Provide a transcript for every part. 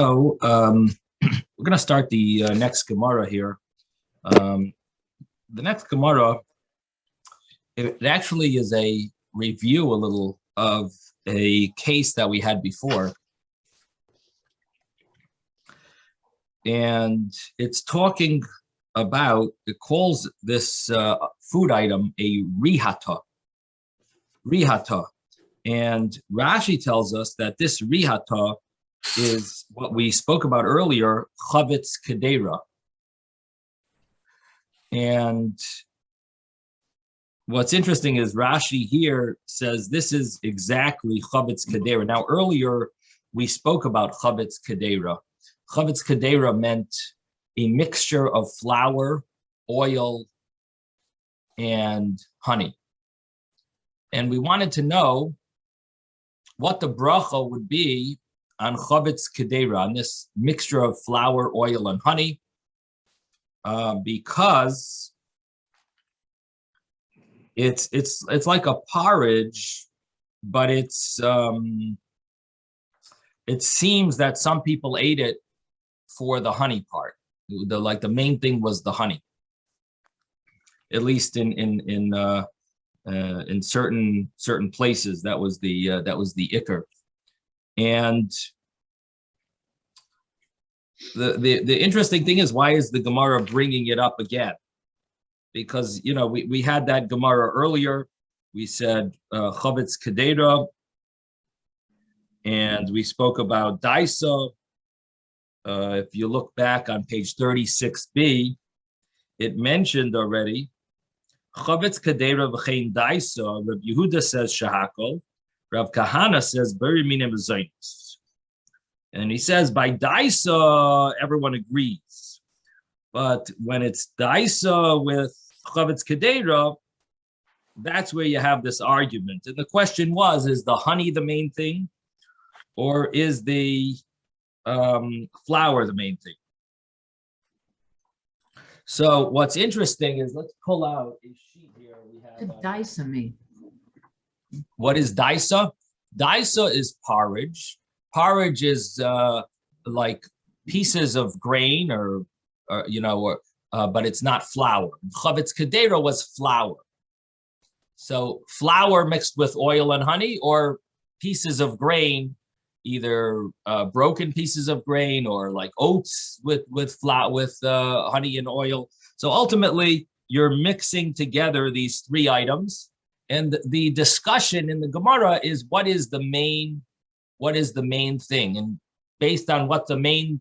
So we're going to start the next Gemara here. The next Gemara, it actually is a review a little of a case that we had before. And it's talking about, it calls this food item a rihata. Rihata. And Rashi tells us that this rihata is what we spoke about earlier, chavetz kedera. And what's interesting is Rashi here says this is exactly chavetz kedera. Now, earlier we spoke about chavetz kedera. Chavetz kedera meant a mixture of flour, oil, and honey. And we wanted to know what the bracha would be on chavetz kedera, on this mixture of flour, oil, and honey, because it's like a porridge, but it seems that some people ate it for the honey part. The main thing was the honey, at least in certain places. That was the ikar. And the interesting thing is, why is the Gemara bringing it up again? Because, you know, we had that Gemara earlier. We said chavetz kedera, and we spoke about daisa. If you look back on page 36b, it mentioned already chavetz kedera v'chein daisa. Rabbi Yehuda says shahakol. Rav Kahana says beri minim zaynis. And he says by daisa everyone agrees, but when it's daisa with chavetz kedera, that's where you have this argument. And the question was: is the honey the main thing, or is the flour the main thing? So what's interesting is, let's pull out a sheet here. We have daisa mean. What is daisa? Daisa is porridge. Porridge is like pieces of grain, but it's not flour. Chavetz kedera was flour. So flour mixed with oil and honey, or pieces of grain, either broken pieces of grain or like oats with flour, with honey and oil. So ultimately, you're mixing together these three items. And the discussion in the Gemara is what is the main thing, and based on what the main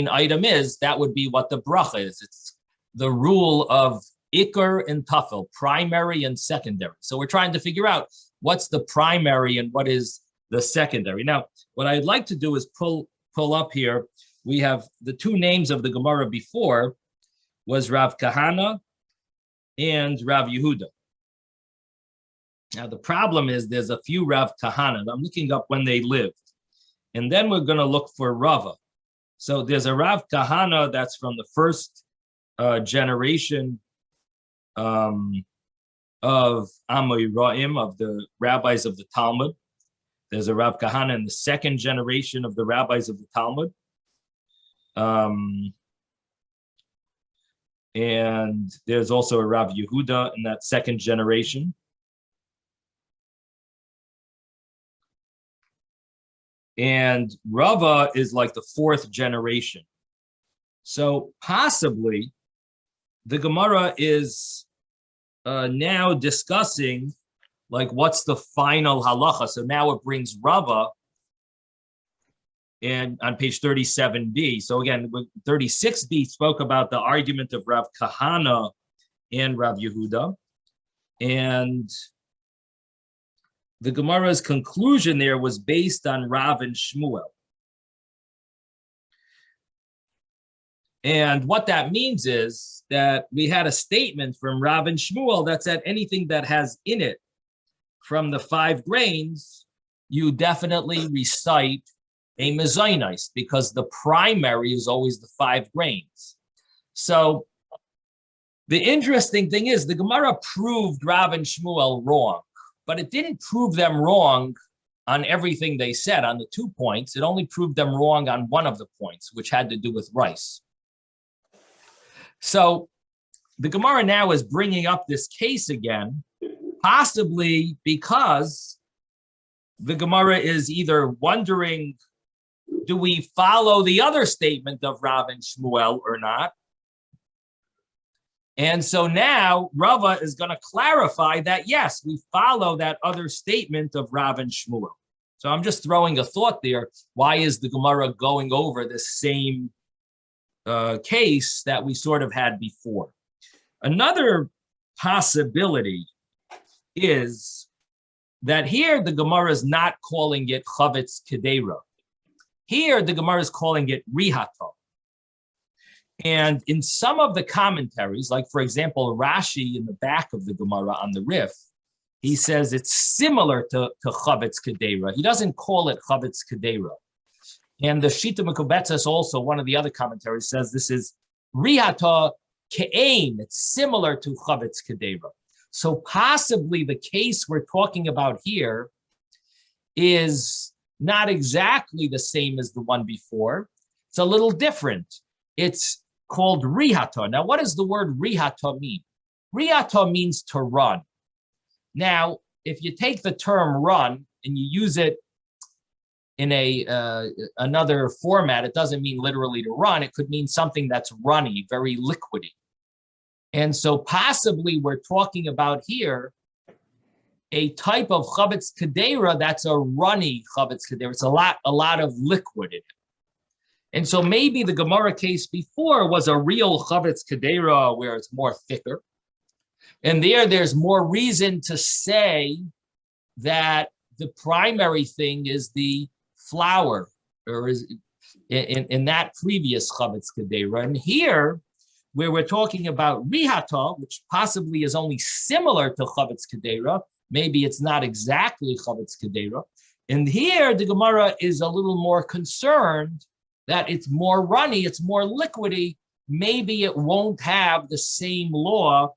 item is, that would be what the bracha is. It's the rule of ikar and tafel, primary and secondary. So we're trying to figure out what's the primary and what is the secondary. Now, what I'd like to do is pull up here. We have the two names of the Gemara before was Rav Kahana and Rav Yehuda. Now, the problem is there's a few Rav Kahana. I'm looking up when they lived. And then we're going to look for Rava. So there's a Rav Kahana that's from the first generation of Amoraim, of the rabbis of the Talmud. There's a Rav Kahana in the second generation of the rabbis of the Talmud. And there's also a Rav Yehuda in that second generation. And Rava is like the fourth generation. So possibly the Gemara is now discussing like what's the final halacha. So now it brings Rava and on page 37b. So again, 36b spoke about the argument of Rav Kahana and Rav Yehuda. And the Gemara's conclusion there was based on Rav and Shmuel. And what that means is that we had a statement from Rav and Shmuel that said anything that has in it from the 5 grains, you definitely recite a mezainis, because the primary is always the 5 grains. So the interesting thing is the Gemara proved Rav and Shmuel wrong, but it didn't prove them wrong on everything they said on the 2 points. It only proved them wrong on one of the points, which had to do with rice. So the Gemara now is bringing up this case again, possibly because the Gemara is either wondering, do we follow the other statement of Rav and Shmuel or not? And so now Rava is going to clarify that, yes, we follow that other statement of Rav and Shmuel. So I'm just throwing a thought there. Why is the Gemara going over the same case that we sort of had before? Another possibility is that here the Gemara is not calling it Chavetz Kedera. Here the Gemara is calling it Rihata. And in some of the commentaries, like for example, Rashi in the back of the Gemara on the Rif, he says it's similar to Chavetz Kedera. He doesn't call it Chavetz Kedera. And the Shita Mekubetzes also, one of the other commentaries, says this is Rihata Ke'ein. It's similar to Chavetz Kedera. So possibly the case we're talking about here is not exactly the same as the one before. It's a little different. It's called rihata. Now, what does the word rihata mean? Rihata means to run. Now, if you take the term run and you use it in another format, it doesn't mean literally to run. It could mean something that's runny, very liquidy. And so possibly we're talking about here a type of chavetz kedera that's a runny chavetz kedera. It's a lot of liquid in it. And so maybe the Gemara case before was a real chavetz kedera where it's more thicker. And there's more reason to say that the primary thing is the flour, or is in that previous chavetz kedera. And here, where we're talking about rihata, which possibly is only similar to chavetz kedera, maybe it's not exactly chavetz kedera. And here, the Gemara is a little more concerned that it's more runny, it's more liquidy. Maybe it won't have the same law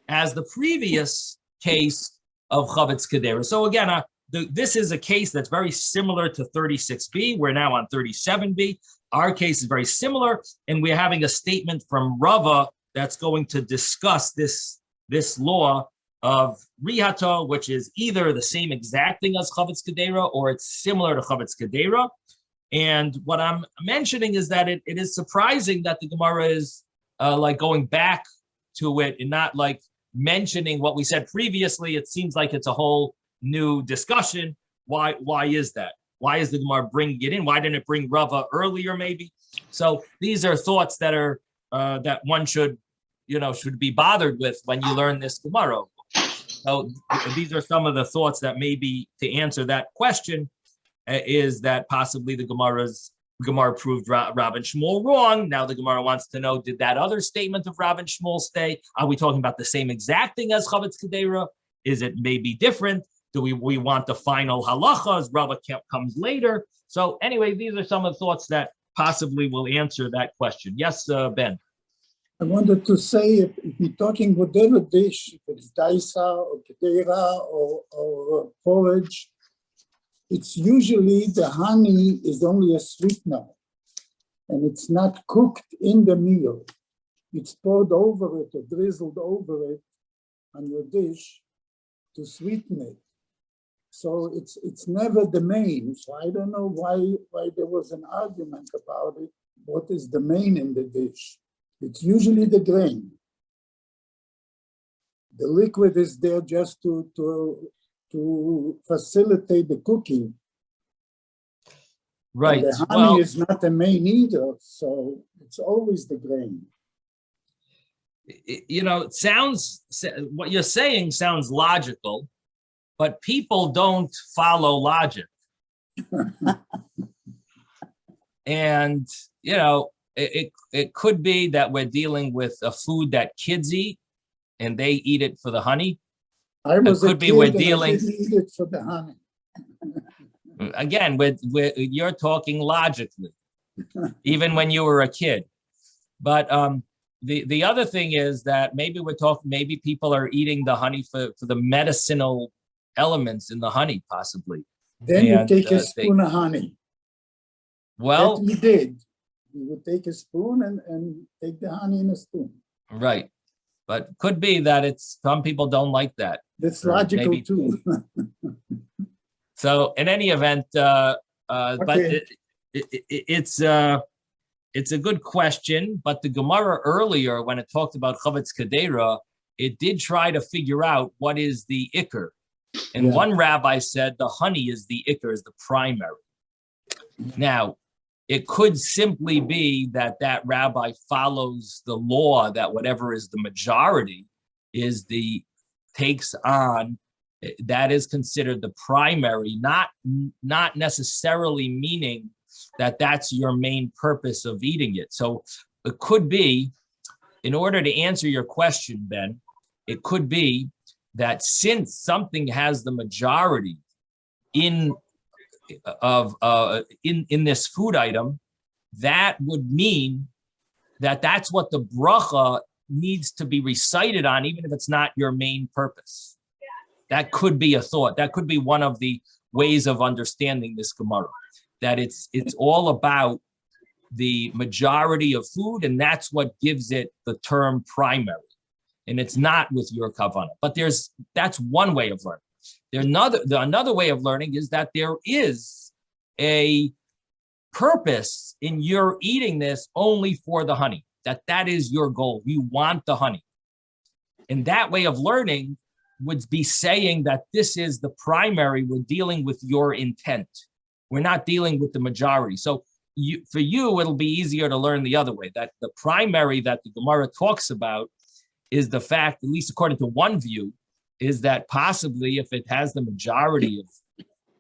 as the previous case of chavetz kedera. So again, this is a case that's very similar to 36b. We're now on 37b. Our case is very similar, and we're having a statement from Rava that's going to discuss this law of rihata, which is either the same exact thing as chavetz kedera or it's similar to chavetz kedera. And what I'm mentioning is that it is surprising that the Gemara is like going back to it and not like mentioning what we said previously. It seems like it's a whole new discussion. Why is that? Why is the Gemara bringing it in? Why didn't it bring Rava earlier, maybe? So these are thoughts that are that one should be bothered with when you learn this Gemara. So these are some of the thoughts that maybe to answer that question is that possibly the Gemara proved Rav and Shmuel wrong. Now the Gemara wants to know, did that other statement of Rav and Shmuel stay? Are we talking about the same exact thing as chavetz kedera? Is it maybe different? Do we want the final halacha as Rava comes later? So anyway, these are some of the thoughts that possibly will answer that question. Yes, Ben. I wanted to say, if you're talking whatever dish, if it's daisa or kedera or porridge, it's usually the honey is only a sweetener, and it's not cooked in the meal. It's poured over it or drizzled over it on your dish to sweeten it. So it's never the main. So I don't know why there was an argument about it. What is the main in the dish? It's usually the grain. The liquid is there just to facilitate the cooking. Right. And the honey is not the main either, so it's always the grain. It sounds, what you're saying sounds logical, but people don't follow logic. And, it could be that we're dealing with a food that kids eat and they eat it for the honey. I was it could be we're dealing. I didn't eat it for the honey. Again, you're talking logically, even when you were a kid. But the other thing is that maybe maybe people are eating the honey for the medicinal elements in the honey, possibly. Then you And, take a spoon of honey. Well, That we did. We would take a spoon and take the honey in a spoon. right. But could be that it's, some people don't like that. That's Or logical maybe- too. So in any event, but Okay. it's a good question. But the Gemara earlier, when it talked about Chavetz Kedera, it did try to figure out what is the Iker. And Yeah. one rabbi said the honey is the Iker, is the primary. Now, it could simply be that that rabbi follows the law that whatever is the majority is the takes on, that is considered the primary, not necessarily meaning that that's your main purpose of eating it. So it could be, in order to answer your question, Ben, it could be that since something has the majority in this food item, that would mean that that's what the bracha needs to be recited on, even if it's not your main purpose. That could be a thought. That could be one of the ways of understanding this Gemara, that it's all about the majority of food, and that's what gives it the term primary. And it's not with your kavanah. But that's one way of learning. Another way of learning is that there is a purpose in your eating this only for the honey, that is your goal. You want the honey. And that way of learning would be saying that this is the primary. We're dealing with your intent. We're not dealing with the majority. So for you, it'll be easier to learn the other way, that the primary that the Gemara talks about is the fact, at least according to one view, is that possibly if it has the majority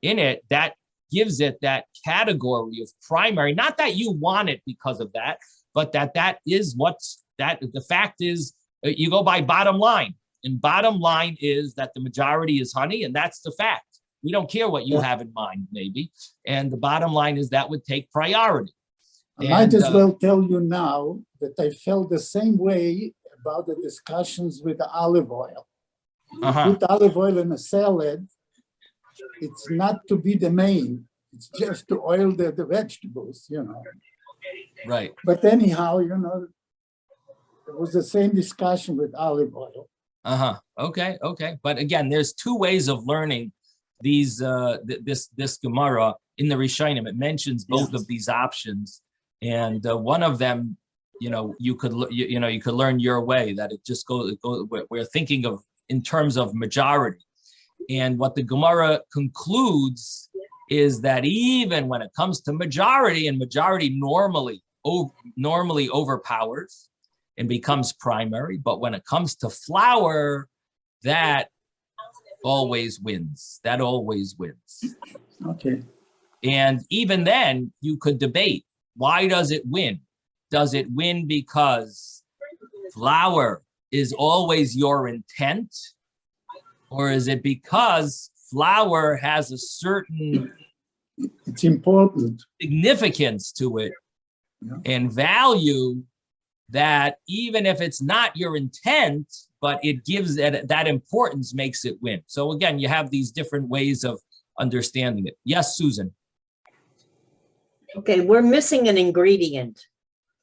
in it, that gives it that category of primary. Not that you want it because of that, but that is the fact is, you go by bottom line. And bottom line is that the majority is honey, and that's the fact. We don't care what you have in mind, maybe. And the bottom line is that would take priority. I might as well tell you now that I felt the same way about the discussions with the olive oil. Put olive oil in a salad, it's not to be the main. It's just to oil the vegetables, Right. But anyhow, it was the same discussion with olive oil. Okay. But again, there's two ways of learning these this Gemara in the Rishonim. It mentions both of these options, and one of them, you could learn your way, that it just goes. We're thinking of in terms of majority, and what the Gemara concludes is that even when it comes to majority, and majority normally overpowers and becomes primary, but when it comes to flour, that always wins. That always wins. Okay. And even then, you could debate, why does it win? Does it win because flour is always your intent? Or is it because flour has a certain it's important significance to it and value that even if it's not your intent, but it gives that importance makes it win. So again, you have these different ways of understanding it. Yes, Susan. Okay, we're missing an ingredient.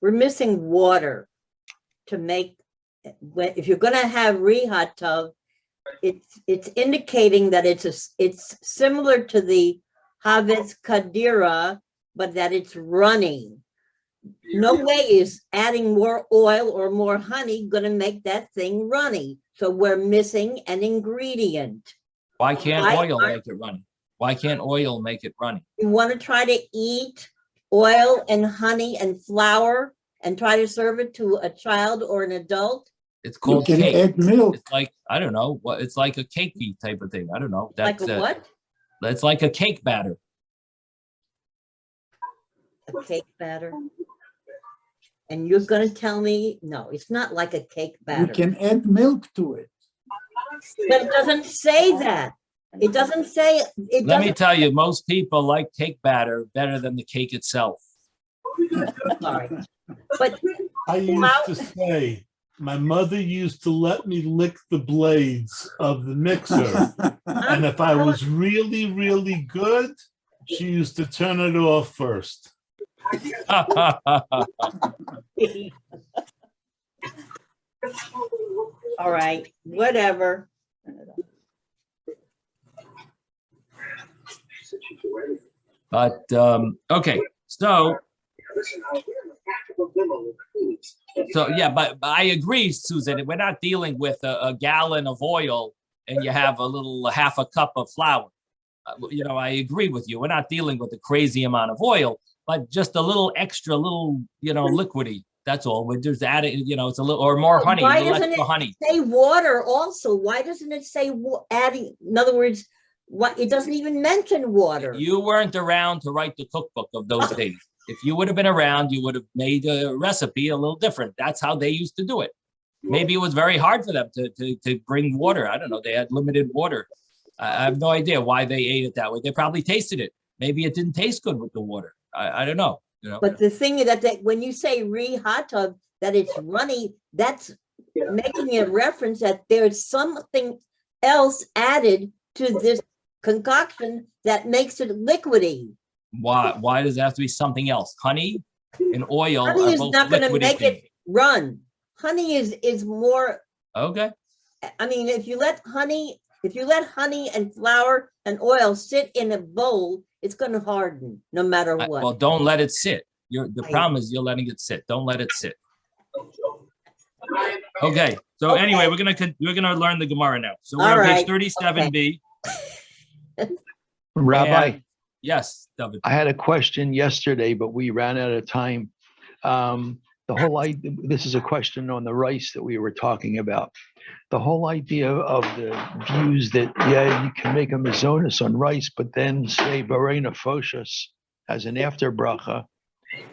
We're missing water to make, if you're going to have rihatov, it's indicating that it's similar to the Havetz Kadira, but that it's running. No way is adding more oil or more honey going to make that thing runny. So we're missing an ingredient. Why can't oil make it runny? Why can't oil make it runny? You want to try to eat oil and honey and flour and try to serve it to a child or an adult? You It's called can cake. add milk. It's like, I don't know, what it's like a cakey type of thing. I don't know. Like That's a what? It's like a cake batter. A cake batter. And you're going to tell me, no, it's not like a cake You batter. can add milk to it. But it doesn't say that. It doesn't say, it Let me doesn't, tell you, most people like cake batter better than the cake itself. sorry. But I used to say my mother used to let me lick the blades of the mixer. And if I was really, really good, she used to turn it off first. All right, whatever. But okay, so yeah, but I agree, Susan. We're not dealing with a gallon of oil and you have a little half a cup of flour. I agree with you. We're not dealing with a crazy amount of oil, but just a little extra, little liquidy. That's all. We're just adding, it's a little or more honey. Why a little doesn't extra it honey. say water also? Why doesn't it say adding? In other words, what it doesn't even mention water. You weren't around to write the cookbook of those days. If you would have been around, you would have made a recipe a little different. That's how they used to do it. Maybe it was very hard for them to bring water. I don't know. They had limited water. I have no idea why they ate it that way. They probably tasted it. Maybe it didn't taste good with the water. I don't know. But the thing is that when you say rehatav, that it's runny, that's making a reference that there's something else added to this concoction that makes it liquidy. Why does it have to be something else? Honey and oil Honey are is both not going to liquidy make things. it run. Honey is more. Okay. I mean, if you let honey and flour and oil sit in a bowl, it's going to harden no matter what. Well, don't let it sit. The problem is you're letting it sit. Don't let it sit. Okay. So anyway, we're gonna learn the Gemara now. So we're on page 37b. Rabbi. And, yes, David. I had a question yesterday, but we ran out of time. This is a question on the rice that we were talking about. The whole idea of the views that, you can make a mizonos on rice, but then say Barena Foshas as an after bracha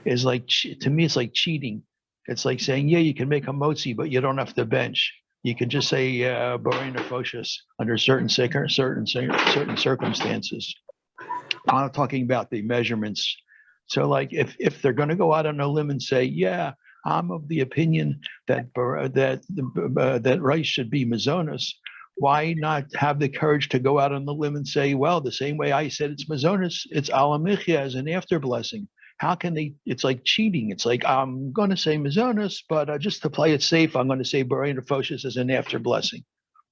is like, to me, it's like cheating. It's like saying, you can make a motzi, but you don't have to bench. You can just say Barena Foshas under certain circumstances. I'm talking about the measurements. So like if they're going to go out on a limb and say, I'm of the opinion that rice should be mizonos, why not have the courage to go out on the limb and say, well, the same way I said it's mizonos, it's alamichia as an after blessing. How can they? It's like cheating. It's like, I'm going to say mizonos, but just to play it safe, I'm going to say Barena Foshas as an after blessing.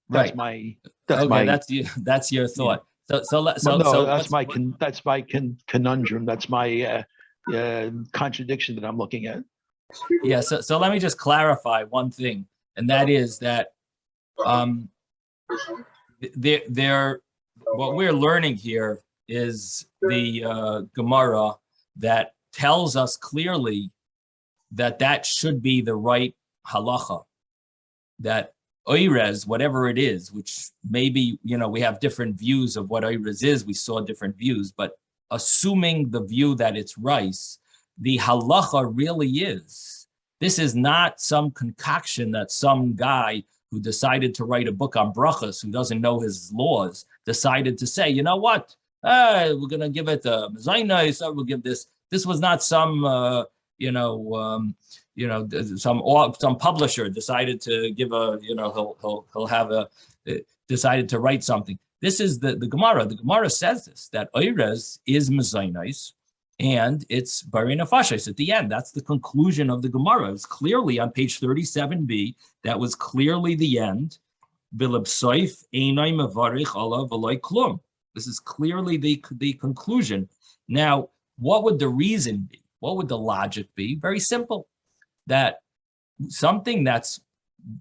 That's right. That's your thought. That's my conundrum. That's my contradiction that I'm looking at. Yeah. So let me just clarify one thing, and that is that what we're learning here is the Gemara that tells us clearly that should be the right halacha, that oirez, whatever it is, which maybe, we have different views of what oirez is. We saw different views, but assuming the view that it's rice, the halacha really is. This is not some concoction that some guy who decided to write a book on Brochos, who doesn't know his laws, decided to say, you know what? We're going to give it a mezainos, we'll give this. This was not some, some publisher decided to give he'll have decided to write something. This is the Gemara. The Gemara says this, that oirez is mezainos, and it's barina fashes at the end. That's the conclusion of the Gemara. It's clearly on page 37b. That was clearly the end. Bilibsoif einay mevarich alav v'loy klum. This is clearly the conclusion. Now, what would the reason be? What would the logic be? Very simple. That something that's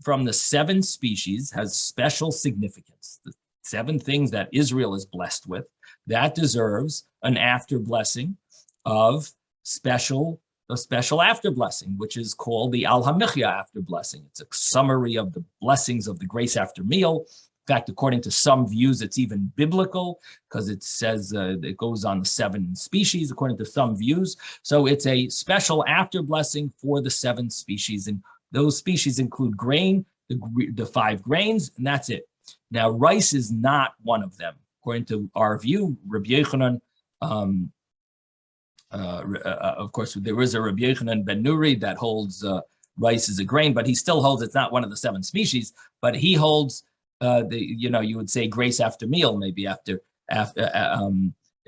from the 7 species has special significance. The 7 things that Israel is blessed with, that deserves an after blessing of a special after blessing, which is called the Al HaMichya after blessing. It's a summary of the blessings of the grace after meal. In fact, according to some views, it's even biblical because it says it goes on the 7 species, according to some views. So it's a special after blessing for the 7 species. And those species include grain, the 5 grains, and that's it. Now, rice is not one of them. According to our view, Rabbi Yochanan, of course, there is a Rabbi Yochanan ben Nuri that holds rice is a grain, but he still holds it's not one of the 7 species, but he holds you would say grace after meal, maybe after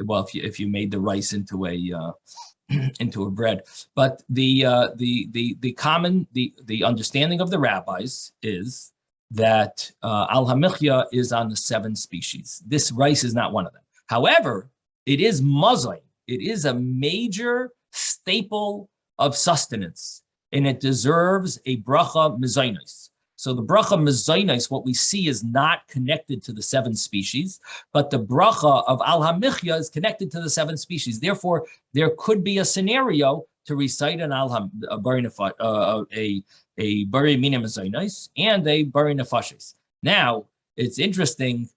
well, if you made the rice into a into a bread. But the understanding of the rabbis is that al hamichya is on the 7 species. This rice is not one of them. However, it is muzay. It is a major staple of sustenance, and it deserves a bracha mezainos. So the bracha mezainos, what we see is not connected to the 7 species, but the bracha of al hamichya is connected to the 7 species. Therefore, there could be a scenario to recite an a bari mina mezainos and a bari nefashis. Now, it's interesting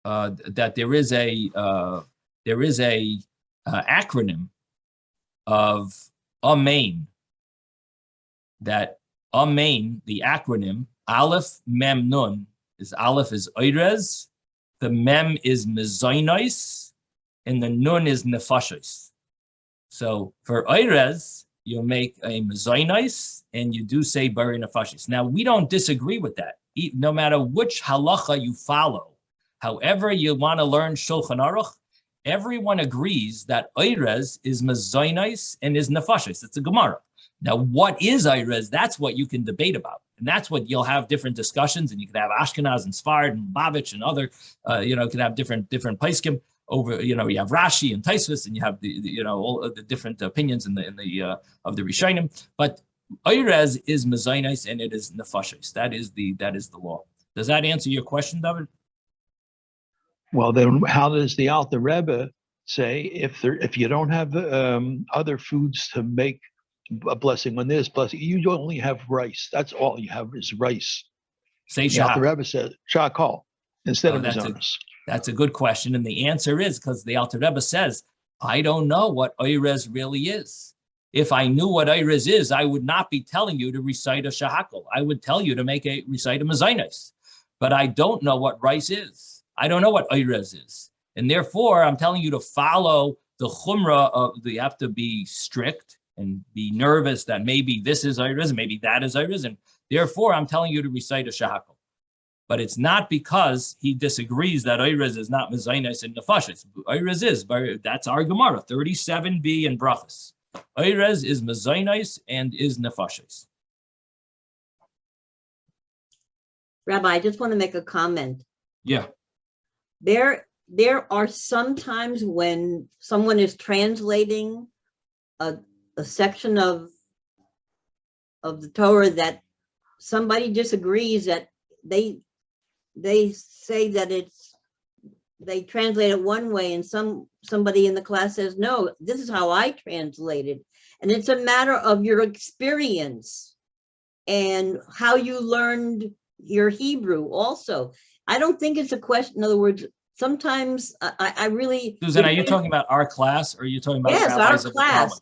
that there is a acronym of Amen, that Amen, the acronym, Aleph Mem Nun, Aleph is Oirez, the Mem is Mezainos, and the Nun is Nefashos. So for Oirez, you make a Mezainos, and you do say Bari Nefashos. Now, we don't disagree with that, no matter which halacha you follow. However you want to learn Shulchan Aruch, everyone agrees that Oirez is Mezainos and is Nefashos. It's a Gemara. Now, what is Oirez? That's what you can debate about. And that's what you'll have different discussions, and you can have Ashkenaz and Sfard and Babich and other, you can have different Paiskim over, you have Rashi and Taisvis, and you have all of the different opinions of the Rishonim. But Oirez is Mezainos and it is Nefashos. That is the law. Does that answer your question, David? Well, then how does the Alter Rebbe say if you don't have other foods to make a blessing, when there's blessing, you only have rice. That's all you have is rice. Say the Alter Rebbe said shakal instead of mazonos. That's a good question, and the answer is because the Alter Rebbe says, I don't know what Oirez really is. If I knew what Oirez is, I would not be telling you to recite a shahakal. I would tell you to recite a mezainos. But I don't know what rice is. I don't know what Oirez is. And therefore, I'm telling you to follow the chumrah of you have to be strict and be nervous that maybe this is Oirez, maybe that is Oirez. And therefore, I'm telling you to recite a shahakal. But it's not because he disagrees that Oirez is not mezainos and nefashos. Oirez is, that's our Gemara, 37b in Brochos. Oirez is mezainos and is nefashos. Rabbi, I just want to make a comment. Yeah. There are some times when someone is translating a section of the Torah that somebody disagrees, that they say that they translate it one way, and somebody in the class says, no, this is how I translate it. And it's a matter of your experience and how you learned your Hebrew also. I don't think it's a question. In other words, sometimes I really. Susan, are you talking about our class, or are you talking about yes, rabbis our of class? The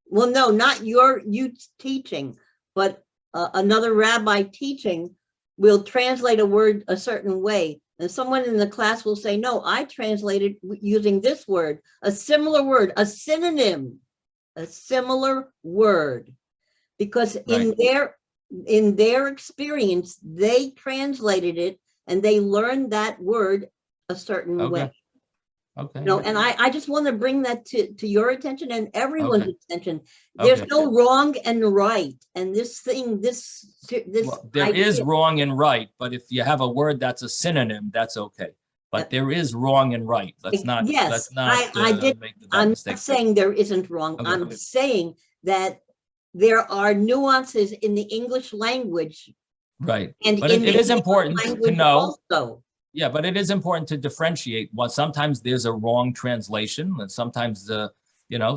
well, no, not you teaching, but another rabbi teaching will translate a word a certain way, and someone in the class will say, "No, I translated using this word, a similar word, a synonym, a similar word," because Right. in their experience, they translated it. And they learned that word a certain way. Okay. And I just want to bring that to your attention and everyone's attention. There's Okay. no wrong and right. And this Well, there is wrong and right, but if you have a word that's a synonym, that's okay. But there is wrong and right. Let's not. Yes, let's not make I'm mistake. not saying there isn't wrong. Okay. I'm saying that there are nuances in the English language. Right. And But in it is important to know. Also. Yeah, but it is important to differentiate. Well, sometimes there's a wrong translation, and sometimes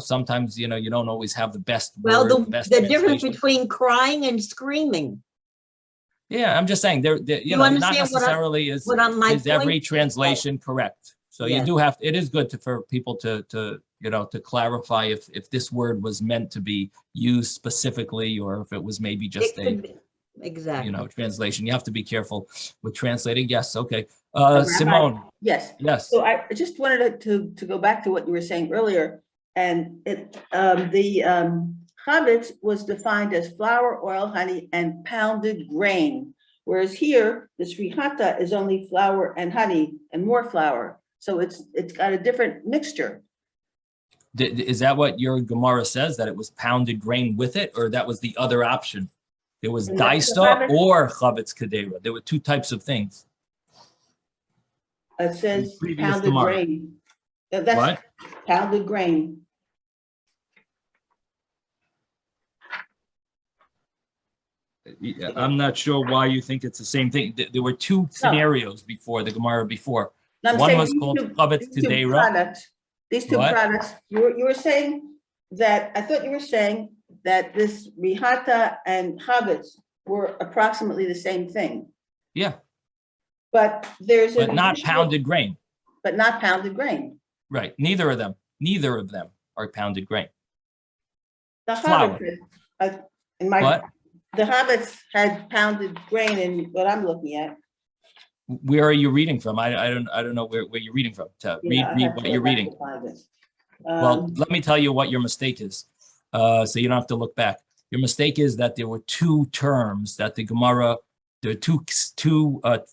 sometimes you don't always have the best Well, word, the difference between crying and screaming. Yeah, I'm just saying there not necessarily is every translation correct. So you do have. It is good for people to clarify if this word was meant to be used specifically, or if it was maybe just exactly translation. You have to be careful with translating. Yes. Okay. Rabbi, Simone. Yes. Yes. So I just wanted to go back to what you were saying earlier, and the chametz was defined as flour, oil, honey, and pounded grain. Whereas here, this rihata is only flour and honey and more flour. So it's got a different mixture. Is that what your Gemara says, that it was pounded grain with it, or that was the other option? There was And the daisa chametz- or chavetz kedera. There were two types of things. It says Previous pounded Gemara. grain. That's What? pounded grain. I'm not sure why you think it's the same thing. There were two scenarios before the Gemara before. No, I'm One saying was these called two- chavetz these two kedera. products- These two What? products, you were saying that, I thought you were saying that this rihata and chavetz were approximately the same thing, Yeah, but there's. but an not additional- pounded grain. But not pounded grain. Right. Neither of them are pounded grain. The Flour. chavetz, in my, What? the chavetz had pounded grain in what I'm looking at. Where are you reading from? I don't know where you're reading from. Yeah, I Read have what to you're go back reading. to find this. Well, let me tell you what your mistake is, so you don't have to look back. Your mistake is that there were two terms that the Gemara, there are two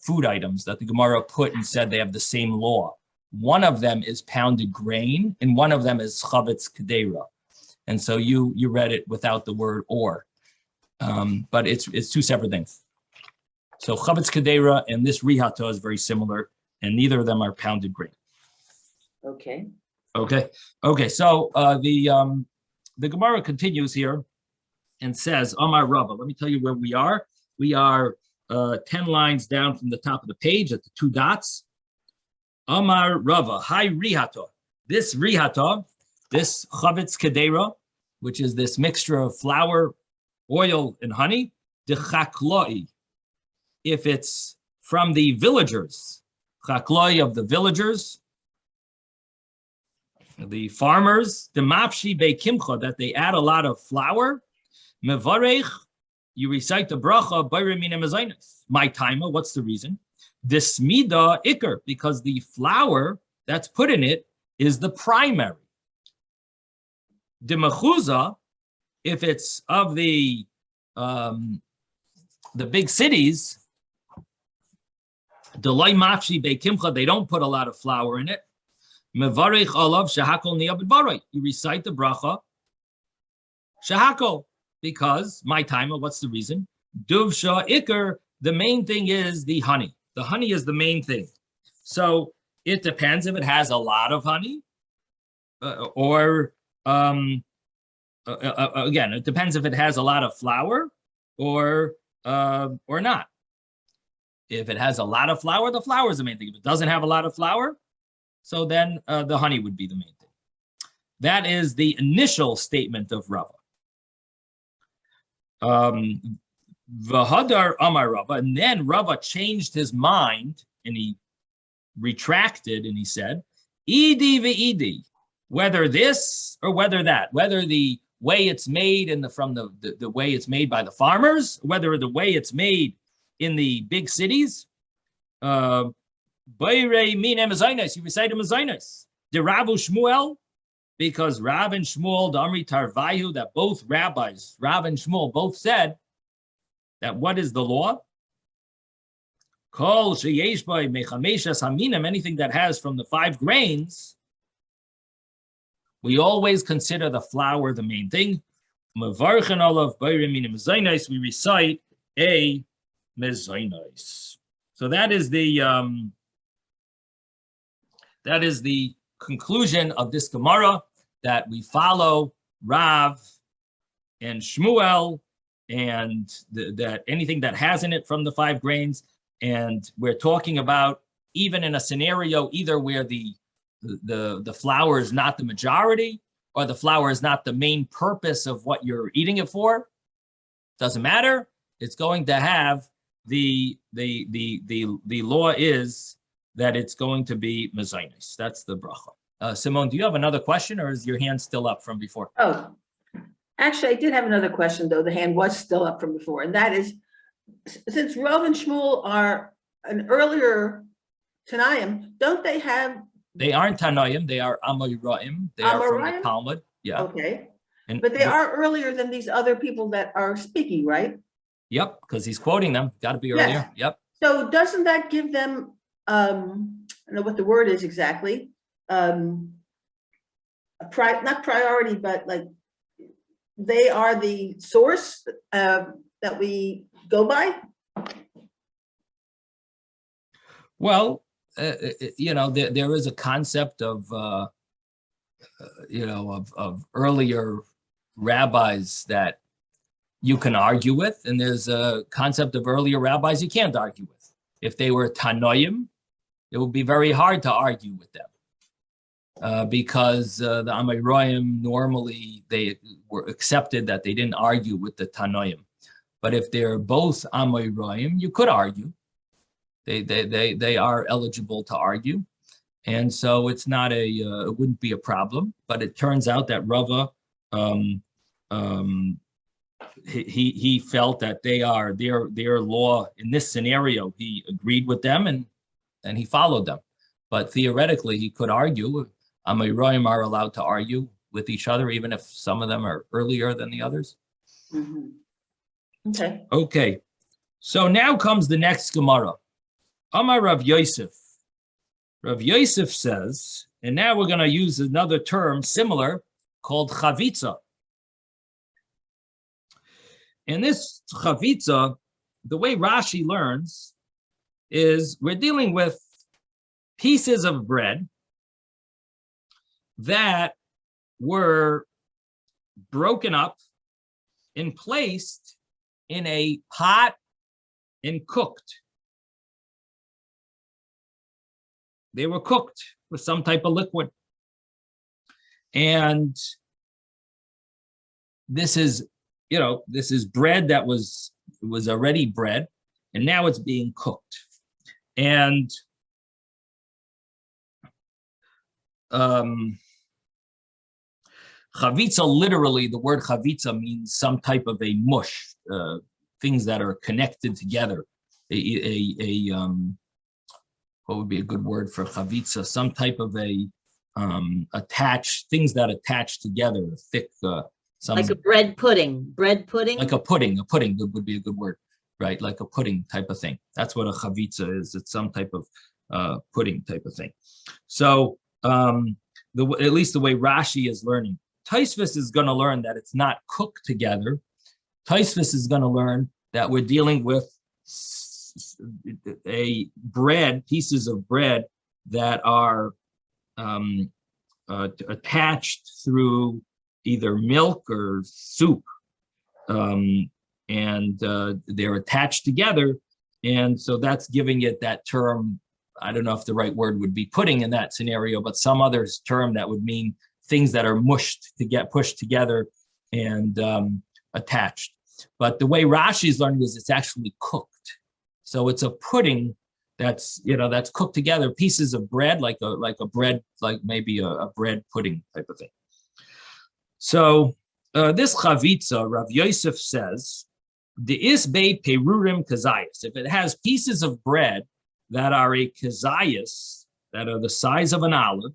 food items that the Gemara put and said they have the same law. One of them is pounded grain, and one of them is chavetz kedera. And so you read it without the word or, but it's two separate things. So chavetz kedera and this rihata is very similar, and neither of them are pounded grain. Okay. Okay. So the Gemara continues here and says, Amar Rava. Let me tell you where we are. We are 10 lines down from the top of the page at the two dots. Amar Rava, hi rihata. This rihata, this chavetz kedera, which is this mixture of flour, oil, and honey, de chakloi. If it's from the villagers, chakloi of the villagers, the farmers, the mafshi beikimcha, that they add a lot of flour, mevarech, you recite the bracha, bayramina mezainis. My timer, what's the reason? This mida ikar, because the flour that's put in it is the primary. The mechuza, if it's of the big cities, the loy mafshi beikimcha, they don't put a lot of flour in it. Mevarech olav shahakol niyabed baray. You recite the bracha shahakol, because my timer, what's the reason? Duvsha ikar, the main thing is the honey. The honey is the main thing. So it depends if it has a lot of honey, or again, it depends if it has a lot of flour or not. If it has a lot of flour, the flour is the main thing. If it doesn't have a lot of flour, so then the honey would be the main thing. That is the initial statement of Rava. V'hadar Amar Rava, and then Rava changed his mind and he retracted and he said, "Idi ve'idi, whether this or whether that, whether the way it's made from the way it's made by the farmers, whether the way it's made in the big cities." Bayrei min emazainis, you recite emazainis. The Ravu Shmuel, because Rav and Shmuel, the Amri Tarvayu, that both rabbis, Rav and Shmuel, both said that what is the law? Kol sheyesh by mechameshas haminim, anything that has from the 5 grains, we always consider the flour the main thing. Mevarchen olav bayrei min emazainis, we recite a mezainis. So that is the conclusion of this Gemara, that we follow Rav and Shmuel, and that anything that has in it from the 5 grains. And we're talking about even in a scenario either where the flour is not the majority or the flour is not the main purpose of what you're eating it for. Doesn't matter. It's going to have the law is that it's going to be mezainis. That's the bracha. Simone, do you have another question, or is your hand still up from before? Oh, actually, I did have another question, though. The hand was still up from before, and that is, since Rav and Shmuel are an earlier Tanaim, don't they have? They aren't Tanoim, they are Amoraim. They are from the Amoraim? Talmud. Yeah. Okay. And But they are earlier than these other people that are speaking, right? Yep, because he's quoting them. Got to be Yes. earlier. Yep. So doesn't that give them, I don't know what the word is exactly, not priority, but like they are the source that we go by? Well, there is a concept of, of earlier rabbis that you can argue with, and there's a concept of earlier rabbis you can't argue with. If they were Tanoim, it would be very hard to argue with them because the Amoraim normally they were accepted that they didn't argue with the Tanoim. But if they're both Amoraim, you could argue. They are eligible to argue, and so it's not it wouldn't be a problem. But it turns out that Rava he felt that they are their law in this scenario. He agreed with them and he followed them. But theoretically, he could argue. Amoraim are allowed to argue with each other, even if some of them are earlier than the others. Mhm. Okay. Okay, so now comes the next Gemara. Amar Rav Yosef. Rav Yosef says, and now we're going to use another term similar called chavitza. And this chavitza, the way Rashi learns, is we're dealing with pieces of bread that were broken up and placed in a pot and cooked. They were cooked with some type of liquid. And this is bread that was already bread, and now it's being cooked. And chavitza, literally, the word chavitza means some type of a mush, things that are connected together. What would be a good word for chavitza? Some type of a things that attach together, thick. Like a bread pudding. Like a pudding would be a good word, right? Like a pudding type of thing. That's what a chavitza is. It's some type of pudding type of thing. So at least the way Rashi is learning, Tosfos is going to learn that it's not cooked together. Tosfos is going to learn that we're dealing with pieces of bread that are attached through either milk or soup, and they're attached together, and so that's giving it that term. I don't know if the right word would be pudding in that scenario, but some other term that would mean things that are mushed to get pushed together and attached. But the way Rashi is learning is it's actually cooked. So it's a pudding that's cooked together, pieces of bread, like maybe a bread pudding type of thing. So this chavitza, Rav Yosef says, the isbei perurim kazayas. If it has pieces of bread that are a kazayas, that are the size of an olive,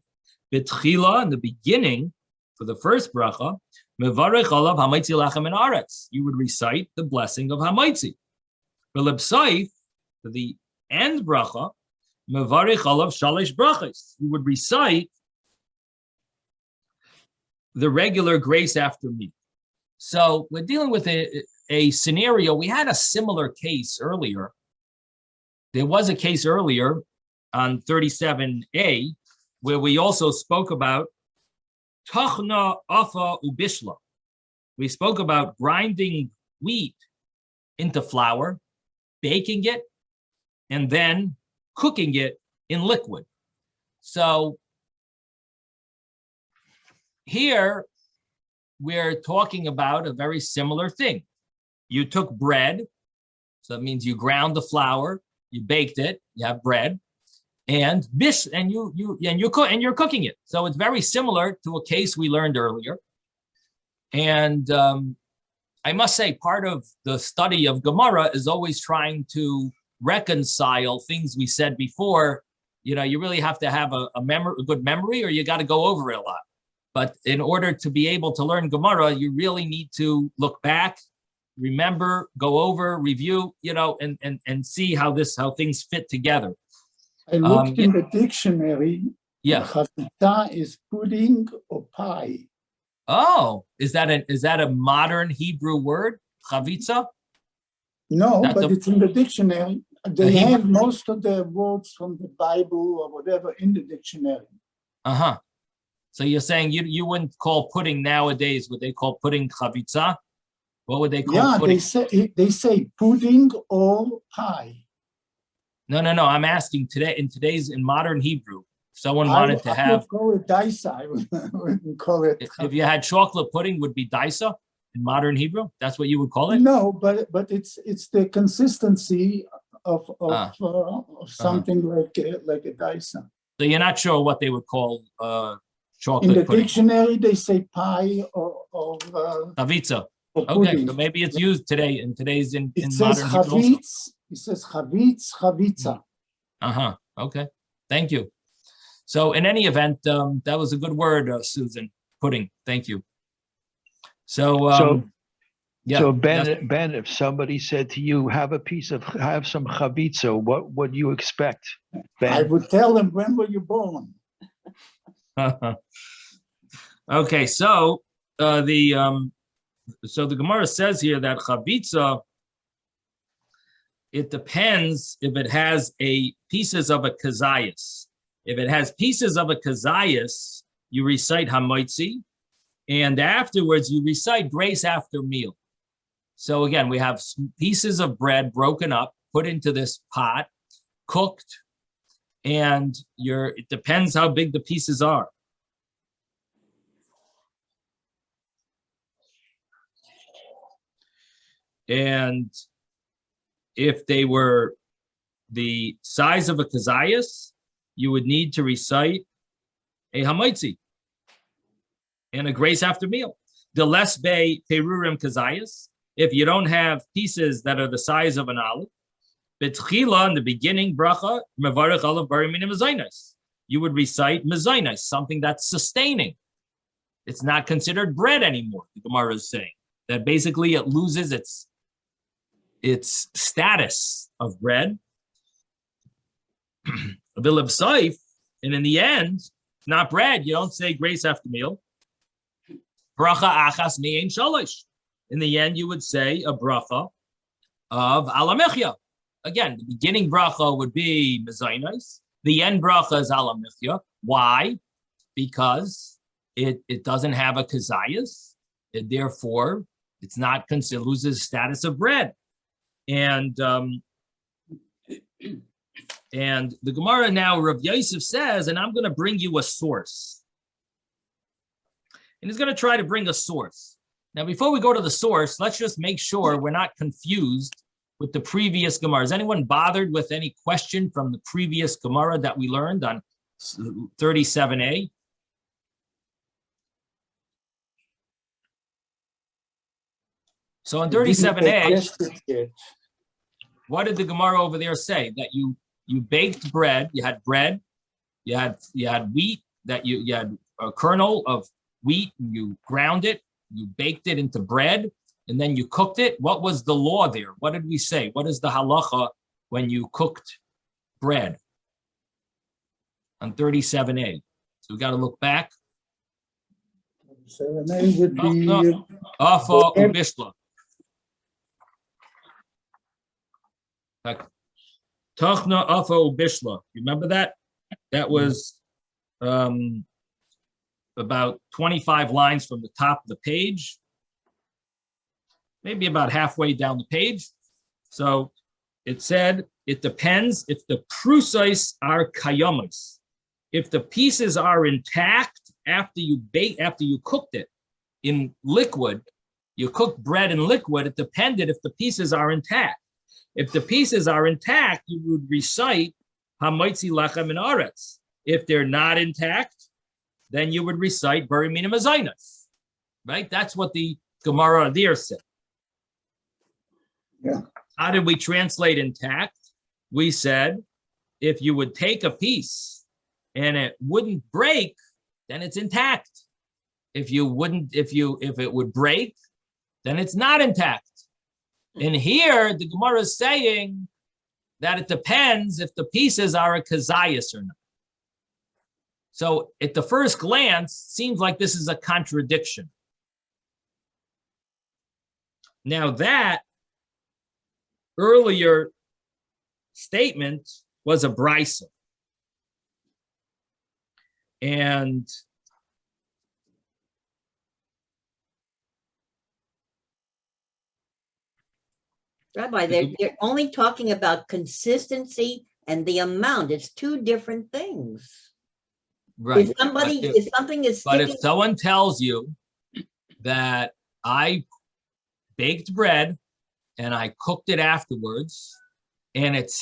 betchila, in the beginning, for the first bracha, mevarech olav hamaitzi lachem en aretz. You would recite the blessing of hamaitzi. Belebsaif, for the end bracha, mevarech olav shalish brachas. You would recite the regular grace after me. So we're dealing with a scenario. We had a similar case earlier. There was a case earlier on 37a where we also spoke about tachna, afa, ubishla. We spoke about grinding wheat into flour, baking it, and then cooking it in liquid. So here we're talking about a very similar thing. You took bread, so that means you ground the flour, you baked it, you have bread, and you're cooking it. So it's very similar to a case we learned earlier. And I must say, part of the study of Gemara is always trying to reconcile things we said before. You really have to have a good memory, or you got to go over it a lot. But in order to be able to learn Gemara, you really need to look back, remember, go over, review, and see how things fit together. I looked in the dictionary. Yeah. Chavita is pudding or pie. Oh, is that a modern Hebrew word? Chavitza? No, That's but a- it's in the dictionary. They Hebrew- have most of the words from the Bible or whatever in the dictionary. Uh-huh. So you're saying you wouldn't call pudding nowadays, would they call pudding chavitza? What would they call Yeah, pudding? they say pudding or pie. No. I'm asking in modern Hebrew, if someone I wanted to have, would call it daisa. I wouldn't call it. if you had chocolate pudding, would be daisa in modern Hebrew? That's what you would call it? No, but it's the consistency of something like a daisa. So you're not sure what they would call In chocolate the pudding? dictionary, they say pie or Chavitza. or Okay, pudding. so maybe it's used today in It says modern Hebrew also. chavitz. It says chavitz, chavitza. Uh-huh. Okay. Thank you. So in any event, that was a good word, Susan. Pudding. Thank you. So, yeah. So yes. Ben, if somebody said to you, have some chavitza, what would you expect, I Ben? would tell them, when were you born? Okay, so the Gemara says here that chavitza, it depends if it has pieces of a kazayas. If it has pieces of a kazayas, you recite hamoitzi, and afterwards you recite grace after meal. So again, we have pieces of bread broken up, put into this pot, cooked, and it depends how big the pieces are. And if they were the size of a kazayas, you would need to recite a hamaitzi and a grace after meal. The less bay perurim kazayas, if you don't have pieces that are the size of an olive, betchila in the beginning bracha mevarich alav bari mina mezainas. You would recite mezainas, something that's sustaining. It's not considered bread anymore. The Gemara is saying that basically it loses its status of bread. Vilib saif, and in the end, not bread. You don't say grace after meal. Bracha achas me'ein shalish. In the end, you would say a bracha of alamechya. Again, the beginning bracha would be mezainas. The end bracha is alamechya. Why? Because it doesn't have a kazayas. Therefore, it's not considered, loses status of bread. And the Gemara now, Rav Yosef says, and I'm going to bring you a source. And he's going to try to bring a source. Now, before we go to the source, let's just make sure we're not confused with the previous Gemara. Is anyone bothered with any question from the previous Gemara that we learned on 37a? So on 37a, what did the Gemara over there say? That you baked bread, you had bread, you had wheat, that you had a kernel of wheat, you ground it, you baked it into bread, and then you cooked it. What was the law there? What did we say? What is the halacha when you cooked bread? On 37a. So we got to look back. 37A would be Afa ubishla. Tachna afa ubishla. Remember that? That was about 25 lines from the top of the page, maybe about halfway down the page. So it said, it depends if the prusais are kayamas. If the pieces are intact after you cooked it in liquid, you cooked bread in liquid, it depended if the pieces are intact. If the pieces are intact, you would recite Hamaitzi Lachem in Aretz. If they're not intact, then you would recite Bari Mina Mazainas. Right? That's what the Gemara there said. Yeah. How did we translate intact? We said, if you would take a piece and it wouldn't break, then it's intact. if it would break, then it's not intact. And here the Gemara is saying that it depends if the pieces are a kazayas or not. So at the first glance, seems like this is a contradiction. Now that earlier statement was a brisa. And Rabbi, they're only talking about consistency and the amount. It's two different things. right. If somebody, But if something is But if sticking, someone tells you that I baked bread and I cooked it afterwards, and it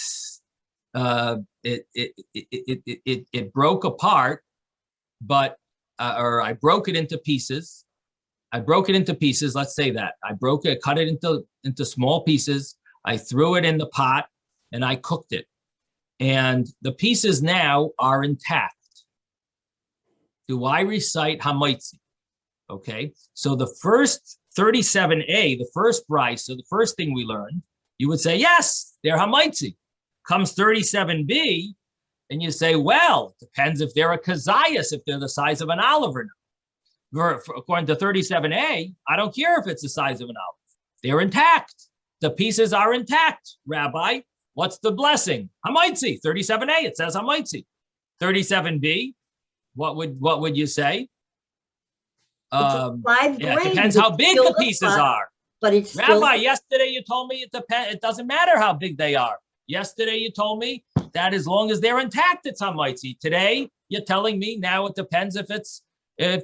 broke apart, but or I broke it into pieces. Let's say that I broke it, cut it into small pieces. I threw it in the pot and I cooked it, and the pieces now are intact. Do I recite hamaitzi? Okay, so the first 37a, the first brisa, so the first thing we learned, you would say, yes, they're hamaitzi. Comes 37b, and you say, well, it depends if they're a kazayas, if they're the size of an olive or not. According to 37a, I don't care if it's the size of an olive. They're intact. The pieces are intact, Rabbi. What's the blessing? Hamaitzi. 37a, it says hamaitzi. 37b, what would you say? it's 5 Yeah, it grains. depends It's how big still the pieces pot, are. But it's still, Rabbi, yesterday you told me it doesn't matter how big they are. Yesterday you told me that as long as they're intact, it's hamaitzi. Today you're telling me now it depends if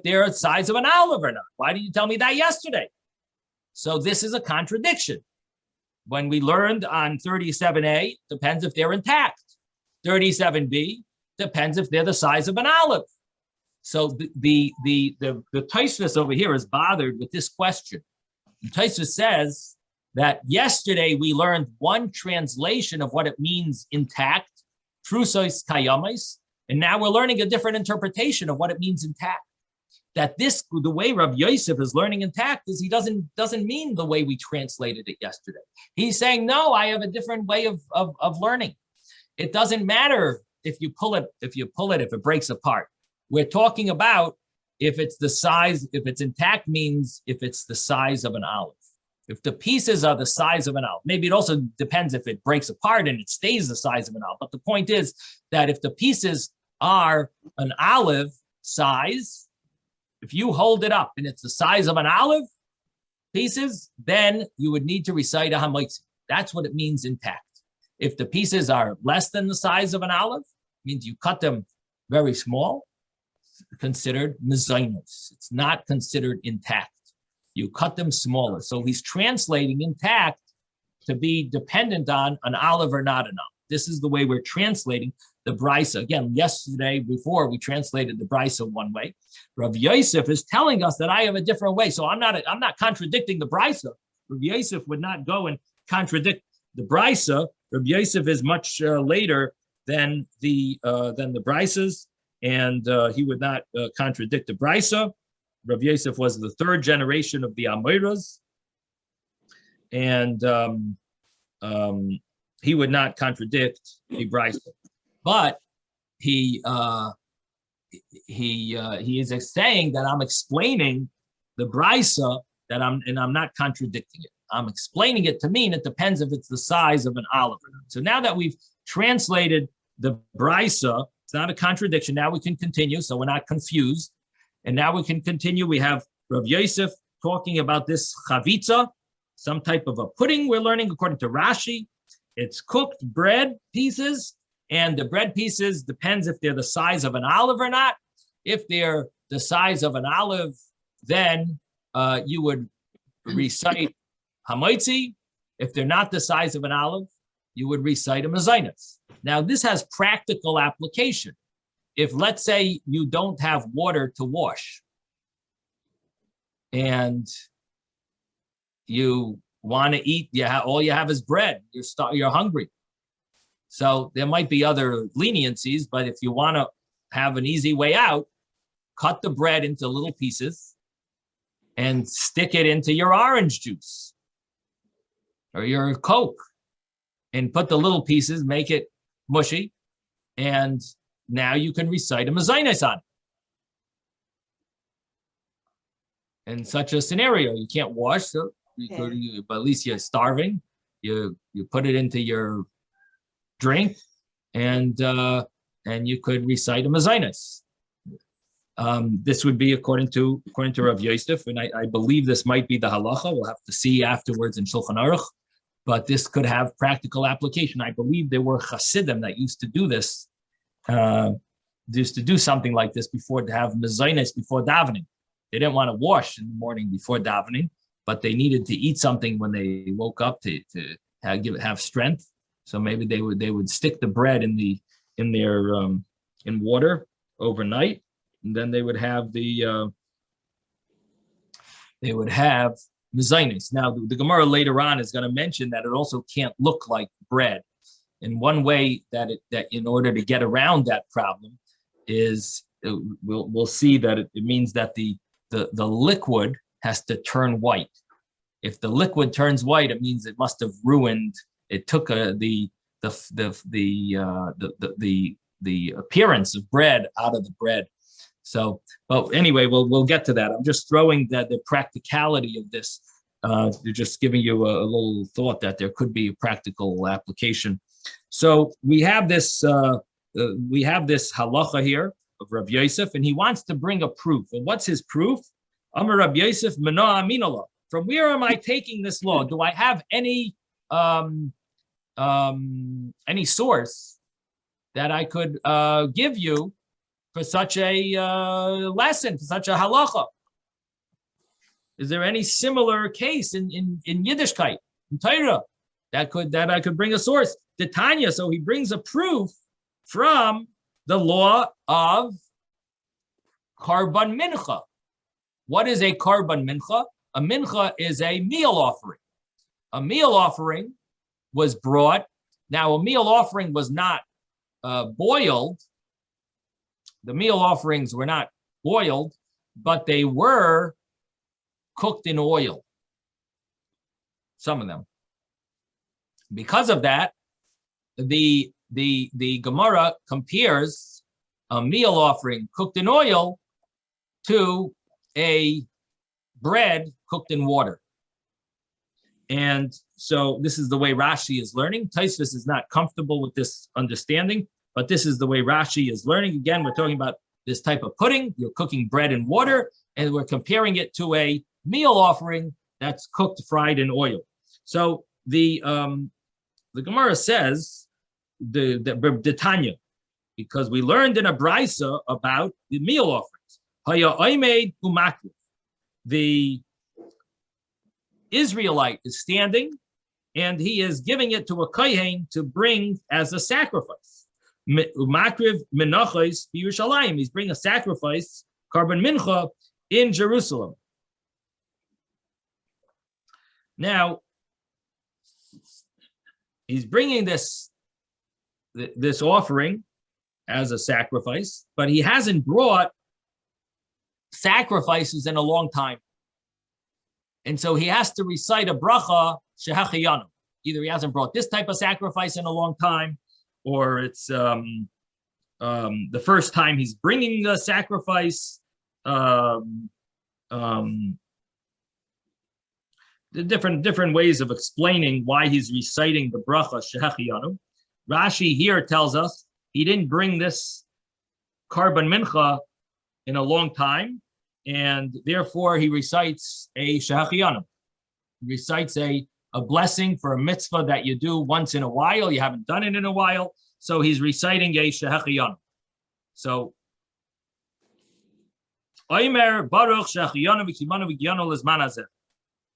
they're the size of an olive or not. Why did you tell me that yesterday? So this is a contradiction. When we learned on 37a, depends if they're intact. 37b depends if they're the size of an olive. So the Tosfos over here is bothered with this question. The Tosfos says that yesterday we learned one translation of what it means intact, trusos kayamis, and now we're learning a different interpretation of what it means intact. That the way Rav Yosef is learning intact is he doesn't mean the way we translated it yesterday. He's saying, no, I have a different way of learning. It doesn't matter if you pull it, if it breaks apart. We're talking about if it's the size, if it's intact means if it's the size of an olive. If the pieces are the size of an olive, maybe it also depends if it breaks apart and it stays the size of an olive. But the point is that if the pieces are an olive size, if you hold it up and it's the size of an olive pieces, then you would need to recite a hamaitzi. That's what it means intact. If the pieces are less than the size of an olive, means you cut them very small, considered mezainos. It's not considered intact. You cut them smaller. So he's translating intact to be dependent on an olive or not an olive. This is the way we're translating the brisa. Again, yesterday, before we translated the brisa one way. Rav Yosef is telling us that I have a different way. So I'm not contradicting the brisa. Rav Yosef would not go and contradict the brisa. Rav Yosef is much later than the brisas, and he would not contradict the brisa. Rav Yosef was the third generation of the Amoras, and he would not contradict the brisa. But he is saying that I'm explaining the brisa that I'm not contradicting it. I'm explaining it to mean it depends if it's the size of an olive or not. So now that we've translated the brisa, it's not a contradiction. Now we can continue, so we're not confused. And now we can continue. We have Rav Yosef talking about this chavitza, some type of a pudding we're learning according to Rashi. It's cooked bread pieces, and the bread pieces depends if they're the size of an olive or not. If they're the size of an olive, then you would recite hamaitzi. If they're not the size of an olive, you would recite a mezainos. Now, this has practical application. If, let's say, you don't have water to wash, and you want to eat, all you have is bread. You're hungry. So there might be other leniencies, but if you want to have an easy way out, cut the bread into little pieces and stick it into your orange juice or your Coke and put the little pieces, make it mushy, and now you can recite a mezainis on it. In such a scenario, you can't wash, so but at least you're starving. You put it into your drink, and you could recite a mezainis. This would be according to Rav Yosef, and I believe this might be the halacha. We'll have to see afterwards in Shulchan Aruch, but this could have practical application. I believe there were Hasidim that used to do this, used to do something like this before, to have mezainis before davening. They didn't want to wash in the morning before davening, but they needed to eat something when they woke up to have strength. So maybe they would stick the bread in water overnight, and then they would have mezainis. Now the Gemara later on is going to mention that it also can't look like bread. And one way that in order to get around that problem is we'll see that it means that the liquid has to turn white. If the liquid turns white, it means it must have ruined. It took the appearance of bread out of the bread. So, well, anyway, we'll get to that. I'm just throwing the practicality of this. Just giving you a little thought that there could be a practical application. So we have this halacha here of Rav Yosef, and he wants to bring a proof. And what's his proof? Amar Rav Yosef Mena Aminala. From where am I taking this law? Do I have any source that I could give you for such a lesson, for such a halacha? Is there any similar case in Yiddishkeit, in Torah, that I could bring a source? The Tanya, so he brings a proof from the law of Karban Mincha. What is a Karban Mincha? A mincha is a meal offering. A meal offering was brought. Now, a meal offering was not boiled. The meal offerings were not boiled, but they were cooked in oil. Some of them. Because of that, the Gemara compares a meal offering cooked in oil to a bread cooked in water. And so this is the way Rashi is learning. Taisvis is not comfortable with this understanding, but this is the way Rashi is learning. Again, we're talking about this type of pudding. You're cooking bread in water, and we're comparing it to a meal offering that's cooked, fried in oil. So the Gemara says the Tanya, because we learned in a brisa about the meal offerings. Haya oimed umakriv. The Israelite is standing, and he is giving it to a kohen to bring as a sacrifice. Umakriv menachos b'Yerushalayim. He's bringing a sacrifice, Karban Mincha, in Jerusalem. Now, he's bringing this offering as a sacrifice, but he hasn't brought sacrifices in a long time. And so he has to recite a bracha shehachiyanu. Either he hasn't brought this type of sacrifice in a long time, or it's the first time he's bringing the sacrifice. The different ways of explaining why he's reciting the bracha shehachiyanu. Rashi here tells us he didn't bring this Karban Mincha in a long time, and therefore he recites a shehachiyanu. He recites a blessing for a mitzvah that you do once in a while. You haven't done it in a while, so he's reciting a shehachiyanu. So, Oimer Baruch shehachiyanu v'kimanu v'gyanu lezman hazeh.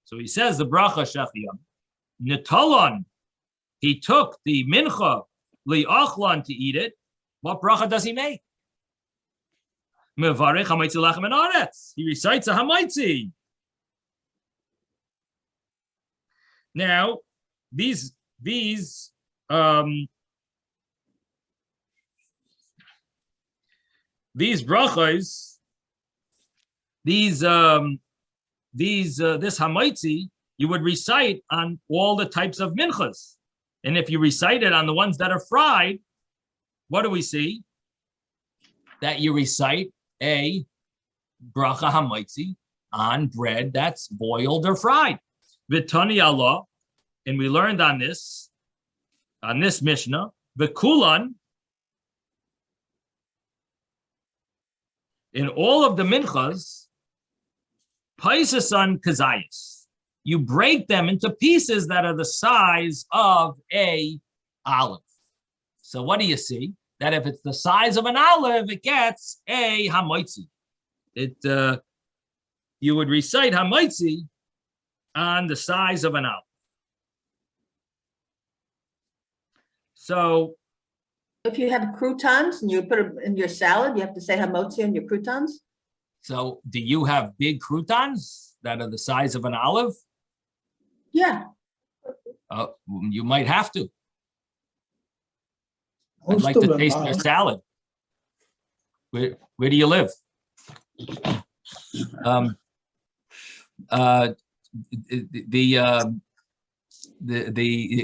So he says the bracha shehachiyanu. Netalon, he took the mincha li'achlan to eat it. What bracha does he make? Mevarech hamaitzi lachem and aretz. He recites a hamaitzi. Now, these brachos, these this hamaitzi, you would recite on all the types of minchas. And if you recite it on the ones that are fried, what do we see? That you recite a bracha hamaitzi on bread that's boiled or fried. V'tani Allah, and we learned on this Mishnah, v'kulan, in all of the minchas, paisasan kazayas, you break them into pieces that are the size of a olive. So what do you see? That if it's the size of an olive, it gets a hamaitzi. You would recite hamaitzi on the size of an olive. So If you have croutons and you put them in your salad, you have to say hamotzi on your croutons? So do you have big croutons that are the size of an olive? Yeah. You might have to. I'd Most like of to them taste are. your salad. Where do you live? It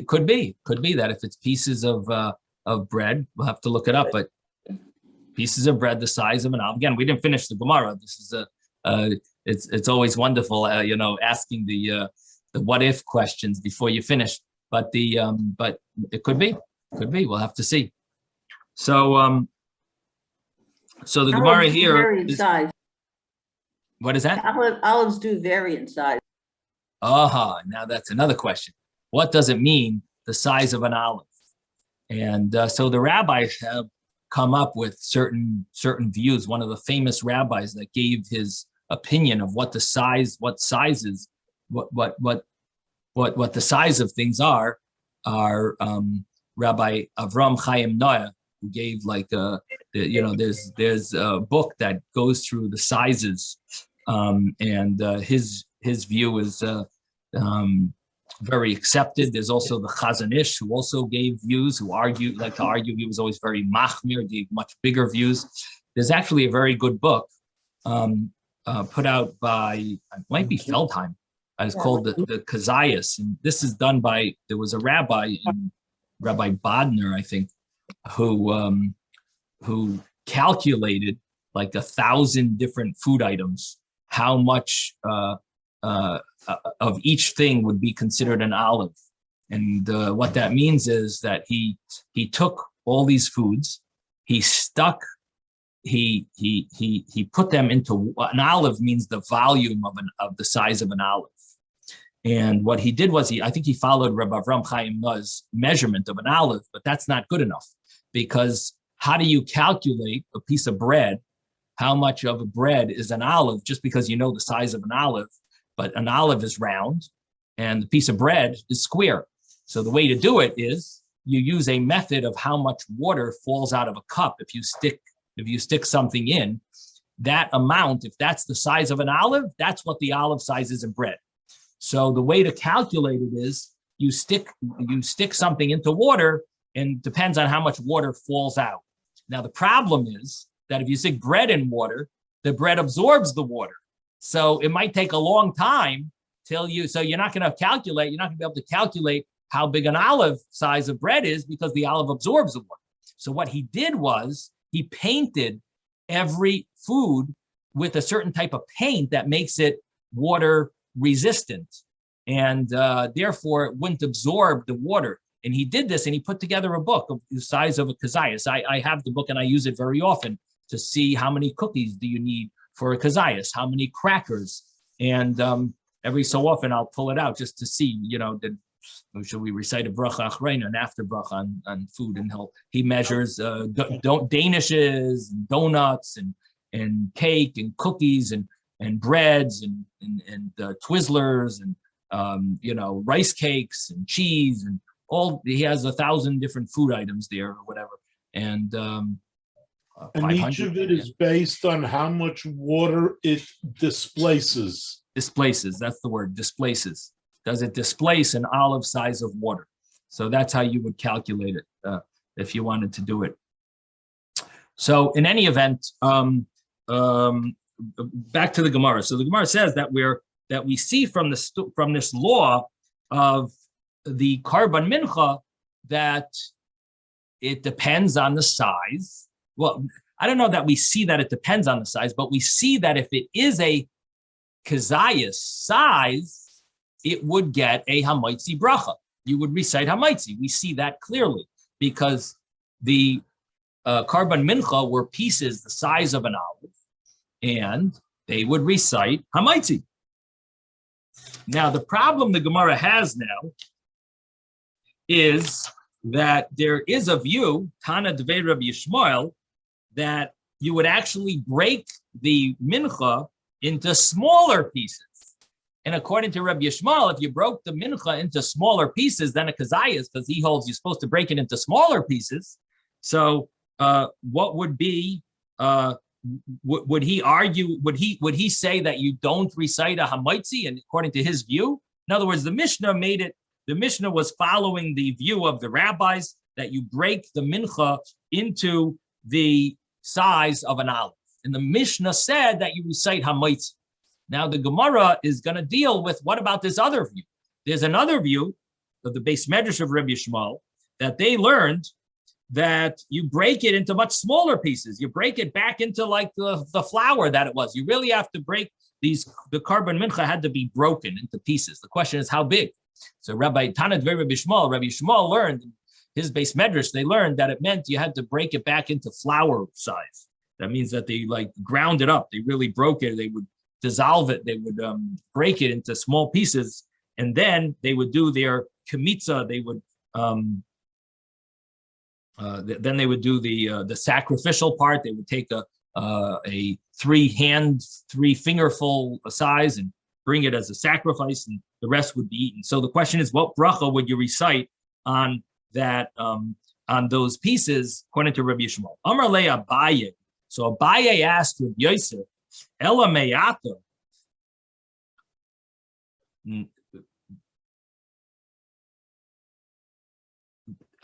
could be that if it's pieces of bread, we'll have to look it up, but pieces of bread the size of an olive. Again, we didn't finish the Gemara. This is it's always wonderful, asking the what if questions before you finish. But but it could be. We'll have to see. So so the Gemara Olives do here vary in is, size. what is that? Olives do vary in size. Now that's another question. What does it mean, the size of an olive? And so the rabbis have come up with certain views. One of the famous rabbis that gave his opinion of what the size of things are Rabbi Avram Chaim Noah, who gave there's a book that goes through the sizes, and his view is very accepted. There's also the Chazon Ish, who also gave views, who like to argue. He was always very machmir, gave much bigger views. There's actually a very good book put out by, it might be Feldheim. It's called the Kazayas, and this is done by, there was a rabbi, Rabbi Bodner, I think, who calculated like 1,000 different food items, how much of each thing would be considered an olive. And what that means is that he took all these foods, he put them into, an olive means the volume of the size of an olive. And what he did was I think he followed Rabbi Avram Chaim Noah's measurement of an olive, but that's not good enough, because how do you calculate a piece of bread? How much of a bread is an olive, just because you know the size of an olive? But an olive is round and the piece of bread is square. So the way to do it is you use a method of how much water falls out of a cup. If you stick something in, that amount, if that's the size of an olive, that's what the olive size is in bread. So the way to calculate it is you stick something into water, and depends on how much water falls out. Now the problem is that if you stick bread in water, the bread absorbs the water. So it might take a long time so you're not going to be able to calculate how big an olive size of bread is, because the olive absorbs the water. So what he did was he painted every food with a certain type of paint that makes it water resistant, and therefore it wouldn't absorb the water. And he did this, and he put together a book of the size of a kazayas. I have the book, and I use it very often to see how many cookies do you need for a kazayas, how many crackers, and every so often I'll pull it out just to see, should we recite a bracha achrein, an after bracha on food, and he measures danishes, and donuts, and cake, and cookies, and breads, and Twizzlers, and rice cakes, and cheese, and all. He has 1,000 different food items there, or whatever, and each of it is based on how much water it displaces. Displaces, that's the word, displaces. Does it displace an olive size of water? So that's how you would calculate it if you wanted to do it. So in any event, back to the Gemara. So the Gemara says that we're that we see from this law of the Karban Mincha that it depends on the size. Well, I don't know that we see that it depends on the size, but we see that if it is a kazayas size, it would get a hamaitzi bracha. You would recite hamaitzi. We see that clearly because the Karban Mincha were pieces the size of an olive, and they would recite hamaitzi. Now, the problem the Gemara has now is that there is a view, Tana Devei Rabbi Yishmael, that you would actually break the mincha into smaller pieces. And according to Rabbi Yishmael, if you broke the mincha into smaller pieces than a kazayas, because he holds you're supposed to break it into smaller pieces. So what would be, would he argue, would he say that you don't recite a hamaitzi? And according to his view, in other words, the Mishnah was following the view of the rabbis that you break the mincha into the size of an olive. And the Mishnah said that you recite hamaitzi. Now the Gemara is going to deal with what about this other view? There's another view of the base medrash of Rabbi Yishmael that they learned that you break it into much smaller pieces. You break it back into like the flour that it was. You really have to break the Karban Mincha had to be broken into pieces. The question is how big? So Rabbi Tanad Rabbi Yishmael learned his base medrash. They learned that it meant you had to break it back into flour size. That means that they like ground it up. They really broke it. They would dissolve it. They would break it into small pieces, and then they would do their kemitza. They would then they would do the sacrificial part. They would take a 3-fingerful size and bring it as a sacrifice, and the rest would be eaten. So the question is, what bracha would you recite on that on those pieces, according to Rabbi Yishmael? Amar le Abaye. So Abaye asked Rabbi Yosef, Ela meyata.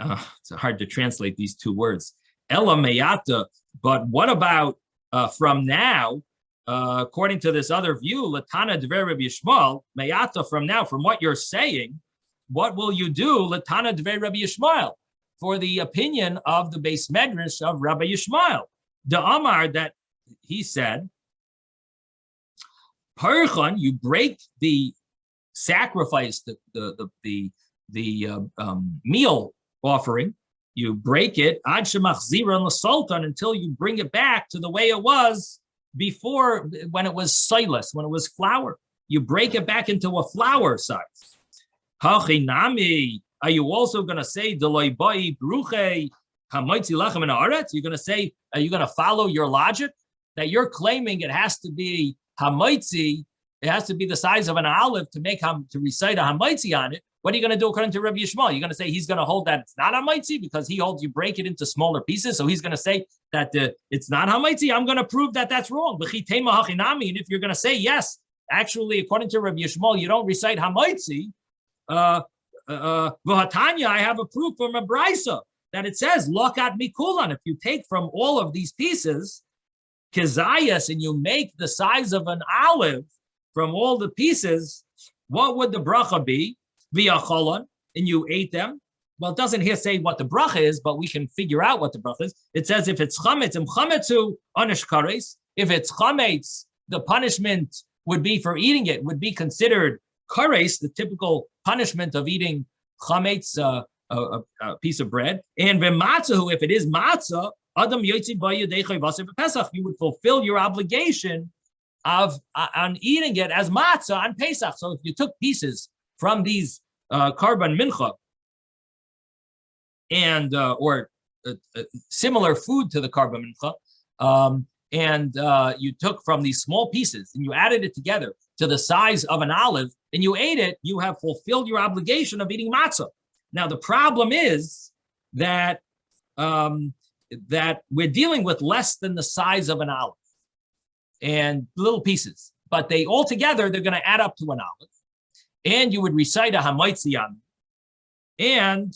It's hard to translate these two words. Ela meyata. But what about from now? According to this other view, Latana Dver Rabbi Yishmael, meyata from now, from what you're saying, what will you do, Latana Dver Rabbi Yishmael, for the opinion of the base medrash of Rabbi Yishmael? The Amar that he said, Parchan, you break the sacrifice, the meal offering, you break it ad shemachzira and l'sultan until you bring it back to the way it was before, when it was silas, when it was flour. You break it back into a flour size. Hachinami, are you also going to say Deloi bai bruche hamaitzi lachem in haaretz? You're going to say, are you going to follow your logic that you're claiming it has to be hamaitzi? It has to be the size of an olive to recite a hamaitzi on it. What are you going to do according to Rabbi Yishmael? You're going to say he's going to hold that it's not hamaitzi because he holds you break it into smaller pieces. So he's going to say that it's not hamaitzi. I'm going to prove that that's wrong. And if you're going to say yes, actually, according to Rabbi Yishmael, you don't recite hamaitzi. V'hatanya, I have a proof from a brisa that it says lokat mikulan. If you take from all of these pieces kezayas and you make the size of an olive from all the pieces, what would the bracha be? Via cholon, and you ate them. Well, it doesn't here say what the bracha is, but we can figure out what the bracha is. It says if it's chametz, chametzu onish kares. If it's chametz, the punishment would be for eating it would be considered kares, the typical punishment of eating chametz, a piece of bread. And v'matzahu, if it is matzah, adam yotzi b'yadeicha v'aser b'Pesach, you would fulfill your obligation of on eating it as matzah on Pesach. So if you took pieces from these Karban Mincha and or similar food to the Karban Mincha, and you took from these small pieces and you added it together to the size of an olive and you ate it, you have fulfilled your obligation of eating matzah. Now the problem is that that we're dealing with less than the size of an olive and little pieces, but they all together they're going to add up to an olive. And you would recite a hamaitzi on them. And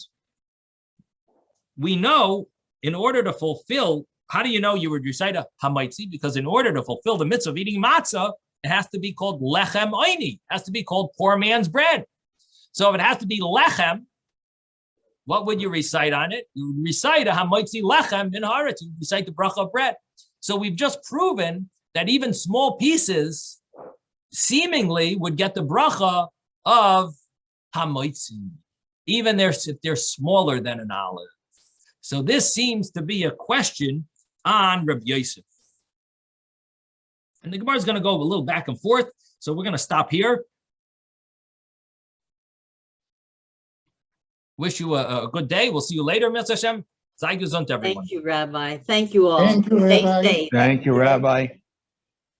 we know in order to fulfill, how do you know you would recite a hamaitzi? Because in order to fulfill the mitzvah of eating matzah, it has to be called lechem oini. It has to be called poor man's bread. So if it has to be lechem, what would you recite on it? You would recite a hamaitzi lechem in haaretz. You recite the bracha of bread. So we've just proven that even small pieces seemingly would get the bracha of hamaitzi, even if they're smaller than an olive. So this seems to be a question on Rabbi Yosef. And the Gemara is going to go a little back and forth, so we're going to stop here. Wish you a good day. We'll see you later, Mr. Hashem. Sei gesund, everyone. Thank you, Rabbi. Thank you all. Thank you, Stay Rabbi. safe. Thank you, Rabbi.